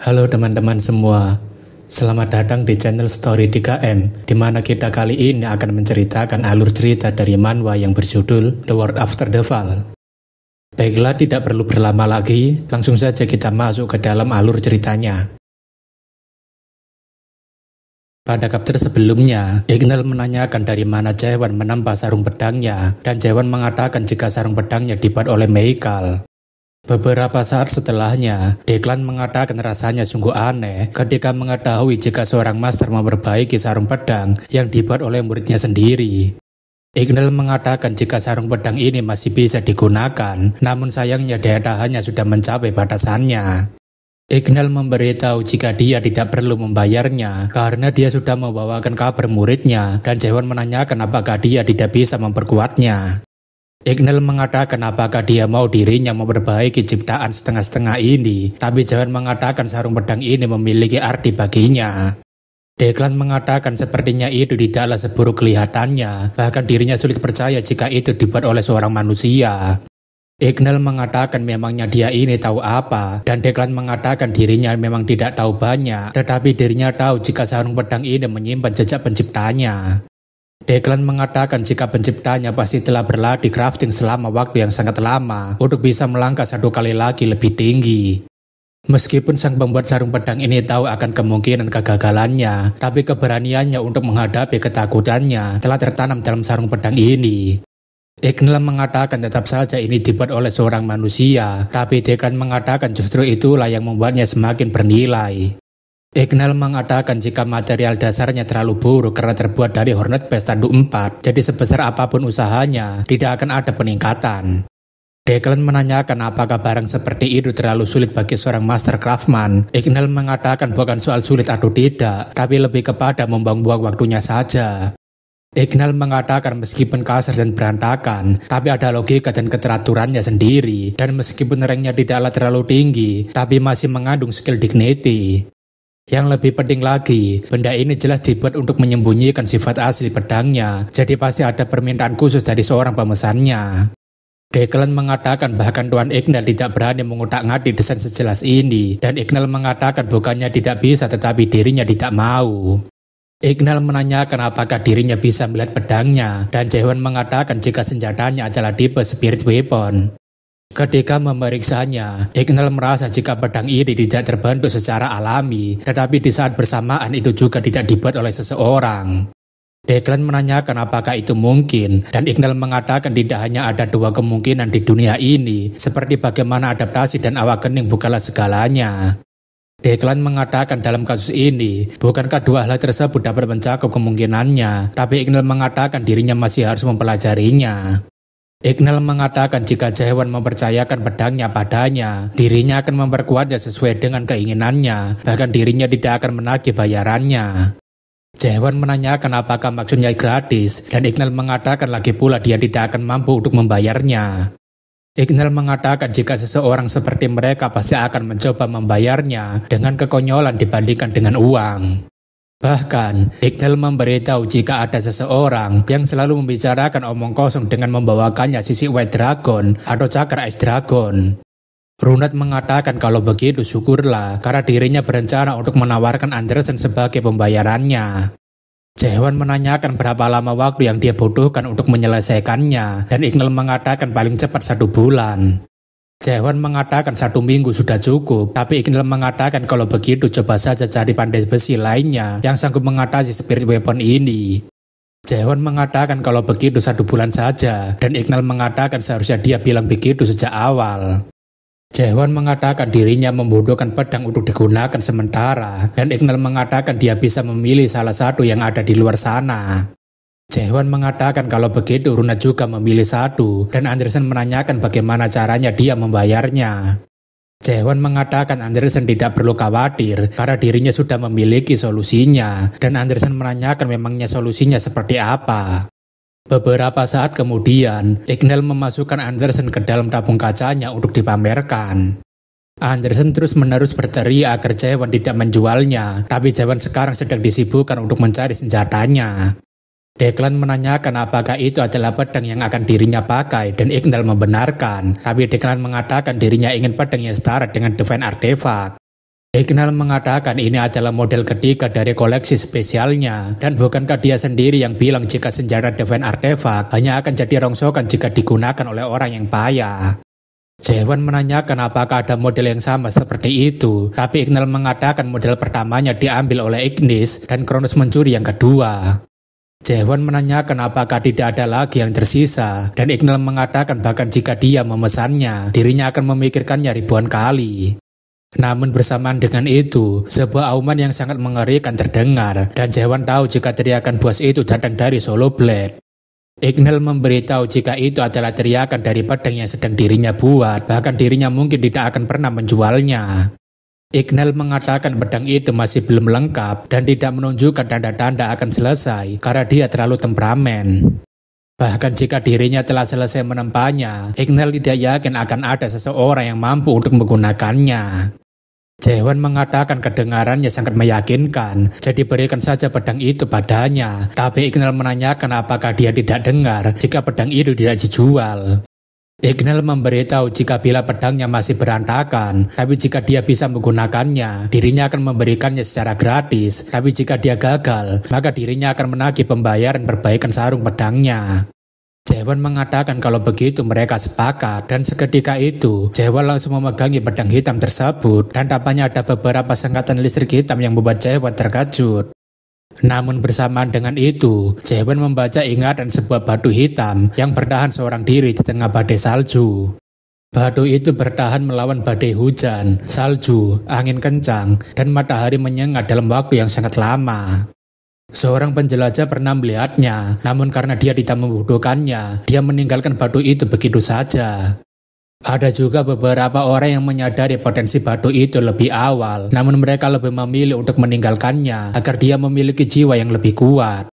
Halo teman-teman semua, selamat datang di channel Story 3M, di mana kita kali ini akan menceritakan alur cerita dari manhwa yang berjudul The World After the Fall. Baiklah, tidak perlu berlama lagi, langsung saja kita masuk ke dalam alur ceritanya. Pada chapter sebelumnya, Ignal menanyakan dari mana Jaewon menambah sarung pedangnya, dan Jaewon mengatakan jika sarung pedangnya dibuat oleh Meikal. Beberapa saat setelahnya, Declan mengatakan rasanya sungguh aneh ketika mengetahui jika seorang master memperbaiki sarung pedang yang dibuat oleh muridnya sendiri. Ignal mengatakan jika sarung pedang ini masih bisa digunakan, namun sayangnya daya tahannya sudah mencapai batasannya. Ignal memberitahu jika dia tidak perlu membayarnya karena dia sudah membawakan kabar muridnya, dan Jaewon menanyakan apakah dia tidak bisa memperkuatnya. Ignal mengatakan apakah dia mau dirinya memperbaiki ciptaan setengah-setengah ini, tapi Jaewon mengatakan sarung pedang ini memiliki arti baginya. Declan mengatakan sepertinya itu tidaklah seburuk kelihatannya, bahkan dirinya sulit percaya jika itu dibuat oleh seorang manusia. Ignal mengatakan memangnya dia ini tahu apa, dan Declan mengatakan dirinya memang tidak tahu banyak, tetapi dirinya tahu jika sarung pedang ini menyimpan jejak penciptanya. Declan mengatakan jika penciptanya pasti telah berlatih crafting selama waktu yang sangat lama untuk bisa melangkah satu kali lagi lebih tinggi. Meskipun sang pembuat sarung pedang ini tahu akan kemungkinan kegagalannya, tapi keberaniannya untuk menghadapi ketakutannya telah tertanam dalam sarung pedang ini. Ignal mengatakan tetap saja ini dibuat oleh seorang manusia, tapi Declan mengatakan justru itulah yang membuatnya semakin bernilai. Ignal mengatakan jika material dasarnya terlalu buruk karena terbuat dari Hornet Pesta 4, jadi sebesar apapun usahanya, tidak akan ada peningkatan. Declan menanyakan apakah barang seperti itu terlalu sulit bagi seorang master craftsman. Ignal mengatakan bukan soal sulit atau tidak, tapi lebih kepada membuang-buang waktunya saja. Ignal mengatakan meskipun kasar dan berantakan, tapi ada logika dan keteraturannya sendiri, dan meskipun ranknya tidaklah terlalu tinggi, tapi masih mengandung skill dignity. Yang lebih penting lagi, benda ini jelas dibuat untuk menyembunyikan sifat asli pedangnya, jadi pasti ada permintaan khusus dari seorang pemesannya. Declan mengatakan bahkan Tuan Ignal tidak berani mengutak-ngatik desain sejelas ini, dan Ignal mengatakan bukannya tidak bisa tetapi dirinya tidak mau. Ignal menanyakan apakah dirinya bisa melihat pedangnya, dan Jaewon mengatakan jika senjatanya adalah tipe spirit weapon. Ketika memeriksanya, Ignal merasa jika pedang ini tidak terbentuk secara alami, tetapi di saat bersamaan itu juga tidak dibuat oleh seseorang. Declan menanyakan apakah itu mungkin, dan Ignal mengatakan tidak hanya ada dua kemungkinan di dunia ini, seperti bagaimana adaptasi dan awakening bukanlah segalanya. Declan mengatakan dalam kasus ini, bukankah dua hal tersebut dapat mencakup kemungkinannya, tapi Ignal mengatakan dirinya masih harus mempelajarinya. Ignal mengatakan jika Jaewon mempercayakan pedangnya padanya, dirinya akan memperkuatnya sesuai dengan keinginannya, bahkan dirinya tidak akan menagih bayarannya. Jaewon menanyakan apakah maksudnya gratis, dan Ignal mengatakan lagi pula dia tidak akan mampu untuk membayarnya. Ignal mengatakan jika seseorang seperti mereka pasti akan mencoba membayarnya dengan kekonyolan dibandingkan dengan uang. Bahkan, Ignal memberitahu jika ada seseorang yang selalu membicarakan omong kosong dengan membawakannya sisi White Dragon atau cakar Ice Dragon. Runat mengatakan kalau begitu syukurlah karena dirinya berencana untuk menawarkan Anderson sebagai pembayarannya. Jaewon menanyakan berapa lama waktu yang dia butuhkan untuk menyelesaikannya, dan Ignal mengatakan paling cepat 1 bulan. Jaewon mengatakan 1 minggu sudah cukup, tapi Ignal mengatakan kalau begitu coba saja cari pandai besi lainnya yang sanggup mengatasi spirit weapon ini. Jaewon mengatakan kalau begitu 1 bulan saja, dan Ignal mengatakan seharusnya dia bilang begitu sejak awal. Jaewon mengatakan dirinya membutuhkan pedang untuk digunakan sementara, dan Ignal mengatakan dia bisa memilih salah satu yang ada di luar sana. Jaewon mengatakan kalau begitu Runat juga memilih satu, dan Anderson menanyakan bagaimana caranya dia membayarnya. Jaewon mengatakan Anderson tidak perlu khawatir karena dirinya sudah memiliki solusinya, dan Anderson menanyakan memangnya solusinya seperti apa. Beberapa saat kemudian, Ignal memasukkan Anderson ke dalam tabung kacanya untuk dipamerkan. Anderson terus-menerus berteriak agar Jaewon tidak menjualnya, tapi Jaewon sekarang sedang disibukkan untuk mencari senjatanya. Declan menanyakan apakah itu adalah pedang yang akan dirinya pakai, dan Ignal membenarkan, tapi Declan mengatakan dirinya ingin pedang yang setara dengan Divine Artifact. Ignal mengatakan ini adalah model ketiga dari koleksi spesialnya, dan bukankah dia sendiri yang bilang jika senjata Divine Artifact hanya akan jadi rongsokan jika digunakan oleh orang yang payah. Jaewon menanyakan apakah ada model yang sama seperti itu, tapi Ignal mengatakan model pertamanya diambil oleh Ignis dan Kronos mencuri yang kedua. Jaewon menanyakan apakah tidak ada lagi yang tersisa, dan Ignal mengatakan bahkan jika dia memesannya, dirinya akan memikirkannya ribuan kali. Namun bersamaan dengan itu, sebuah auman yang sangat mengerikan terdengar, dan Jaewon tahu jika teriakan buas itu datang dari Solo Blade. Ignal memberitahu jika itu adalah teriakan dari pedang yang sedang dirinya buat, bahkan dirinya mungkin tidak akan pernah menjualnya. Ignal mengatakan pedang itu masih belum lengkap dan tidak menunjukkan tanda-tanda akan selesai karena dia terlalu temperamen. Bahkan jika dirinya telah selesai menempanya, Ignal tidak yakin akan ada seseorang yang mampu untuk menggunakannya. Jaewon mengatakan kedengarannya sangat meyakinkan, jadi berikan saja pedang itu padanya. Tapi Ignal menanyakan apakah dia tidak dengar jika pedang itu tidak dijual. Ignal memberitahu jika bila pedangnya masih berantakan, tapi jika dia bisa menggunakannya, dirinya akan memberikannya secara gratis. Tapi jika dia gagal, maka dirinya akan menagih pembayaran perbaikan sarung pedangnya. Jaewon mengatakan kalau begitu mereka sepakat, dan seketika itu Jaewon langsung memegangi pedang hitam tersebut, dan tampaknya ada beberapa sengkatan listrik hitam yang membuat Jaewon terkejut. Namun bersamaan dengan itu, Jaewon membaca ingatan sebuah batu hitam yang bertahan seorang diri di tengah badai salju. Batu itu bertahan melawan badai hujan, salju, angin kencang, dan matahari menyengat dalam waktu yang sangat lama. Seorang penjelajah pernah melihatnya, namun karena dia tidak membutuhkannya, dia meninggalkan batu itu begitu saja. Ada juga beberapa orang yang menyadari potensi batu itu lebih awal, namun mereka lebih memilih untuk meninggalkannya agar dia memiliki jiwa yang lebih kuat.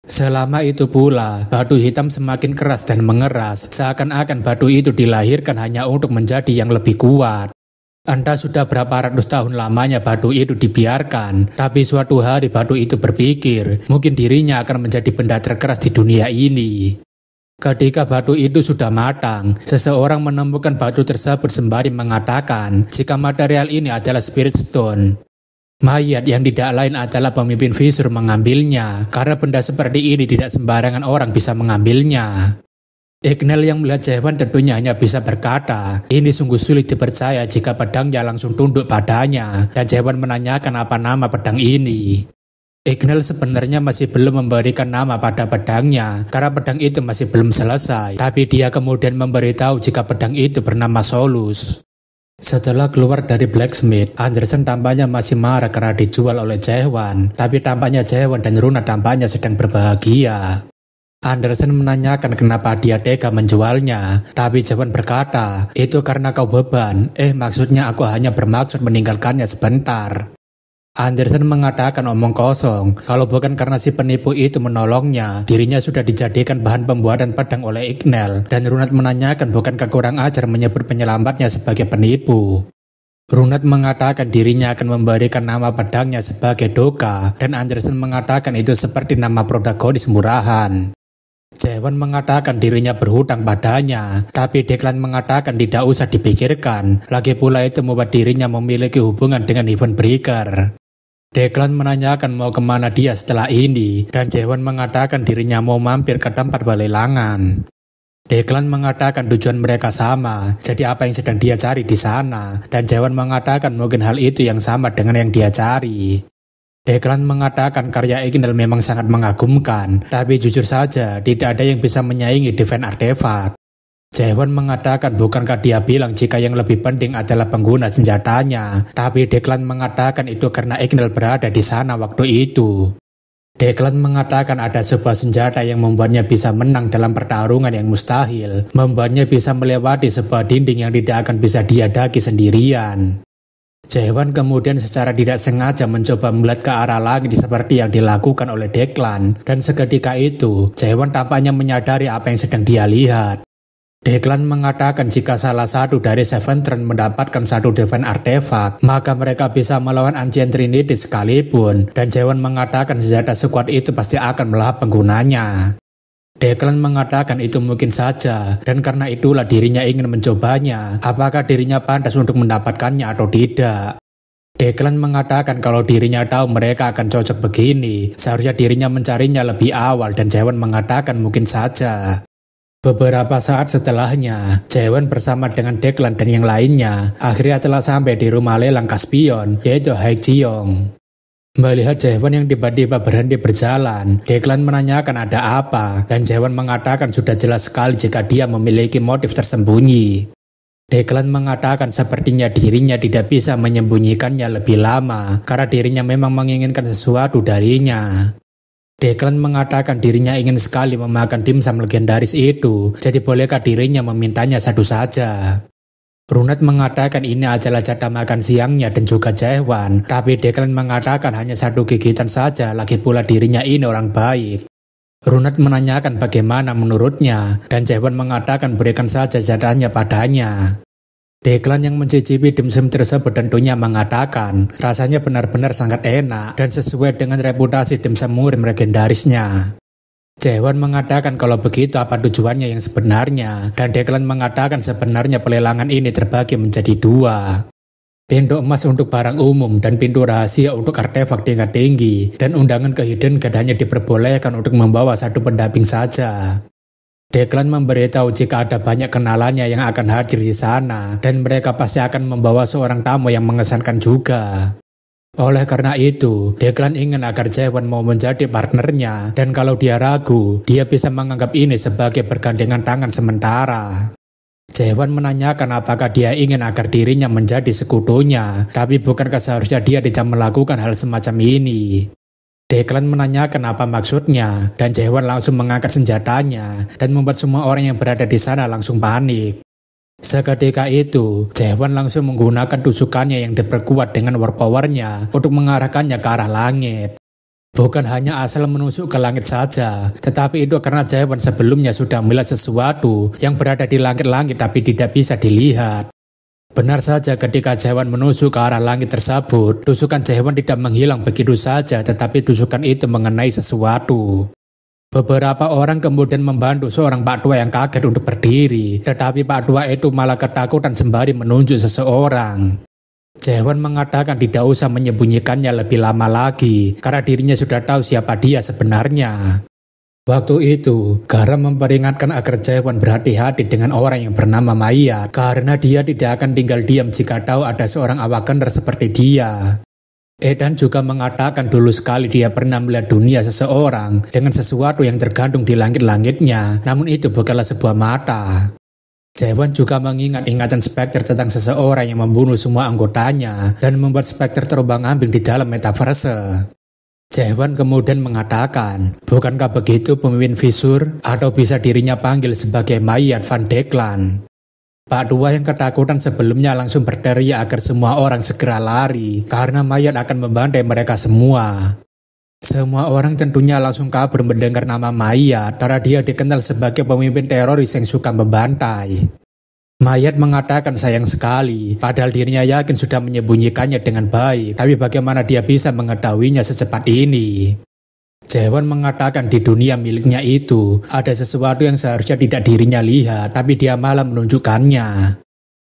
Selama itu pula, batu hitam semakin keras dan mengeras, seakan-akan batu itu dilahirkan hanya untuk menjadi yang lebih kuat. Entah sudah berapa ratus tahun lamanya batu itu dibiarkan, tapi suatu hari batu itu berpikir, mungkin dirinya akan menjadi benda terkeras di dunia ini. Ketika batu itu sudah matang, seseorang menemukan batu tersebut sembari mengatakan jika material ini adalah Spirit Stone. Mayat yang tidak lain adalah pemimpin Visur mengambilnya, karena benda seperti ini tidak sembarangan orang bisa mengambilnya. Ignal yang melihat Jaewon tentunya hanya bisa berkata, ini sungguh sulit dipercaya jika pedangnya langsung tunduk padanya, dan Jaewon menanyakan apa nama pedang ini. Ignal sebenarnya masih belum memberikan nama pada pedangnya, karena pedang itu masih belum selesai, tapi dia kemudian memberitahu jika pedang itu bernama Solus. Setelah keluar dari blacksmith, Anderson tampaknya masih marah karena dijual oleh Jaewon, tapi tampaknya Jaewon dan Runa tampaknya sedang berbahagia. Anderson menanyakan kenapa dia tega menjualnya, tapi Jaewon berkata, itu karena kau beban, maksudnya aku hanya bermaksud meninggalkannya sebentar. Anderson mengatakan omong kosong, kalau bukan karena si penipu itu menolongnya, dirinya sudah dijadikan bahan pembuatan pedang oleh Ignal, dan Runat menanyakan bukankah kurang ajar menyebut penyelamatnya sebagai penipu. Runat mengatakan dirinya akan memberikan nama pedangnya sebagai Doka, dan Anderson mengatakan itu seperti nama protagonis murahan. Jaewon mengatakan dirinya berhutang padanya, tapi Declan mengatakan tidak usah dipikirkan, lagi pula itu membuat dirinya memiliki hubungan dengan Heaven Breaker. Declan menanyakan mau kemana dia setelah ini, dan Jaewon mengatakan dirinya mau mampir ke tempat pelelangan. Declan mengatakan tujuan mereka sama, jadi apa yang sedang dia cari di sana, dan Jaewon mengatakan mungkin hal itu yang sama dengan yang dia cari. Declan mengatakan karya Ignal memang sangat mengagumkan, tapi jujur saja tidak ada yang bisa menyaingi Divine Artifact. Jaewon mengatakan bukankah dia bilang jika yang lebih penting adalah pengguna senjatanya, tapi Declan mengatakan itu karena Ignal berada di sana waktu itu. Declan mengatakan ada sebuah senjata yang membuatnya bisa menang dalam pertarungan yang mustahil, membuatnya bisa melewati sebuah dinding yang tidak akan bisa dia daki sendirian. Jaewon kemudian secara tidak sengaja mencoba melihat ke arah langit seperti yang dilakukan oleh Declan, dan seketika itu Jaewon tampaknya menyadari apa yang sedang dia lihat. Declan mengatakan jika salah satu dari Seven Throne mendapatkan satu Divine Artifact, maka mereka bisa melawan Ancient Trinity sekalipun, dan Jaewon mengatakan senjata sekuat itu pasti akan melahap penggunanya. Declan mengatakan itu mungkin saja, dan karena itulah dirinya ingin mencobanya, apakah dirinya pantas untuk mendapatkannya atau tidak. Declan mengatakan kalau dirinya tahu mereka akan cocok begini, seharusnya dirinya mencarinya lebih awal, dan Jaewon mengatakan mungkin saja. Beberapa saat setelahnya, Jaewon bersama dengan Declan dan yang lainnya akhirnya telah sampai di rumah lelang Kaspion, yaitu Haejeong. Melihat Jaewon yang tiba-tiba berhenti berjalan, Declan menanyakan ada apa, dan Jaewon mengatakan sudah jelas sekali jika dia memiliki motif tersembunyi. Declan mengatakan sepertinya dirinya tidak bisa menyembunyikannya lebih lama karena dirinya memang menginginkan sesuatu darinya. Declan mengatakan dirinya ingin sekali memakan dimsum legendaris itu, jadi bolehkah dirinya memintanya satu saja. Runat mengatakan ini adalah jatah makan siangnya dan juga Jaewon, tapi Declan mengatakan hanya satu gigitan saja, lagi pula dirinya ini orang baik. Runat menanyakan bagaimana menurutnya, dan Jaewon mengatakan berikan saja jatahnya padanya. Declan yang mencicipi dimsum tersebut tentunya mengatakan rasanya benar-benar sangat enak dan sesuai dengan reputasi dimsum murim legendarisnya. Jaewon mengatakan kalau begitu apa tujuannya yang sebenarnya, dan Declan mengatakan sebenarnya pelelangan ini terbagi menjadi dua. Pintu emas untuk barang umum dan pintu rahasia untuk artefak tingkat tinggi, dan undangan ke Hidden God hanya diperbolehkan untuk membawa satu pendamping saja. Declan memberitahu jika ada banyak kenalannya yang akan hadir di sana, dan mereka pasti akan membawa seorang tamu yang mengesankan juga. Oleh karena itu, Declan ingin agar Jaewon mau menjadi partnernya, dan kalau dia ragu, dia bisa menganggap ini sebagai pergandengan tangan sementara. Jaewon menanyakan apakah dia ingin agar dirinya menjadi sekutunya, tapi bukankah seharusnya dia tidak melakukan hal semacam ini. Declan menanyakan apa maksudnya, dan Jaewon langsung mengangkat senjatanya dan membuat semua orang yang berada di sana langsung panik. Seketika itu, Jaewon langsung menggunakan tusukannya yang diperkuat dengan war power-nya untuk mengarahkannya ke arah langit. Bukan hanya asal menusuk ke langit saja, tetapi itu karena Jaewon sebelumnya sudah melihat sesuatu yang berada di langit-langit tapi tidak bisa dilihat. Benar saja ketika Jaewon menusuk ke arah langit tersebut, tusukan Jaewon tidak menghilang begitu saja, tetapi tusukan itu mengenai sesuatu. Beberapa orang kemudian membantu seorang Pak Tua yang kaget untuk berdiri, tetapi Pak Tua itu malah ketakutan sembari menunjuk seseorang. Jaewon mengatakan tidak usah menyembunyikannya lebih lama lagi, karena dirinya sudah tahu siapa dia sebenarnya. Waktu itu, Garam memperingatkan agar Jaewon berhati-hati dengan orang yang bernama Mayat, karena dia tidak akan tinggal diam jika tahu ada seorang Awakender seperti dia. Edan juga mengatakan dulu sekali dia pernah melihat dunia seseorang dengan sesuatu yang tergantung di langit-langitnya, namun itu bukanlah sebuah mata. Jaewon juga mengingat ingatan Spectre tentang seseorang yang membunuh semua anggotanya dan membuat Spectre terombang-ambing di dalam metaverse. Jaewon kemudian mengatakan, bukankah begitu pemimpin Visur, atau bisa dirinya panggil sebagai Mayat Van Declan. Pak Tua yang ketakutan sebelumnya langsung berteriak agar semua orang segera lari, karena Mayat akan membantai mereka semua. Semua orang tentunya langsung kabur mendengar nama Mayat karena dia dikenal sebagai pemimpin teroris yang suka membantai. Mayat mengatakan sayang sekali, padahal dirinya yakin sudah menyembunyikannya dengan baik, tapi bagaimana dia bisa mengetahuinya secepat ini? Jaewon mengatakan di dunia miliknya itu ada sesuatu yang seharusnya tidak dirinya lihat, tapi dia malah menunjukkannya.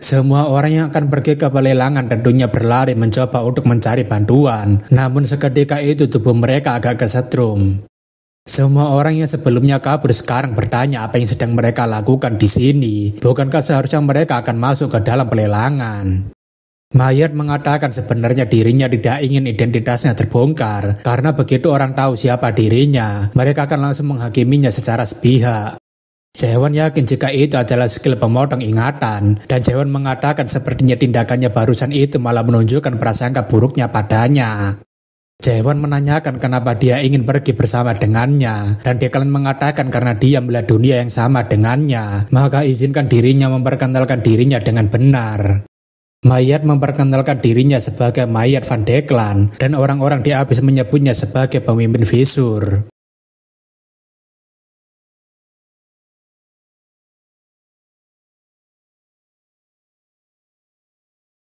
Semua orang yang akan pergi ke pelelangan tentunya berlari mencoba untuk mencari bantuan, namun seketika itu tubuh mereka agak kesetrum. Semua orang yang sebelumnya kabur sekarang bertanya apa yang sedang mereka lakukan di sini, bukankah seharusnya mereka akan masuk ke dalam pelelangan? Mayat mengatakan sebenarnya dirinya tidak ingin identitasnya terbongkar, karena begitu orang tahu siapa dirinya, mereka akan langsung menghakiminya secara sepihak. Jaewon yakin jika itu adalah skill pemotong ingatan, dan Jaewon mengatakan sepertinya tindakannya barusan itu malah menunjukkan prasangka buruknya padanya. Jaewon menanyakan kenapa dia ingin pergi bersama dengannya, dan Declan mengatakan karena dia melihat dunia yang sama dengannya, maka izinkan dirinya memperkenalkan dirinya dengan benar. Mayat memperkenalkan dirinya sebagai Mayat Van Declan, dan orang-orang di Abyss menyebutnya sebagai pemimpin Visur.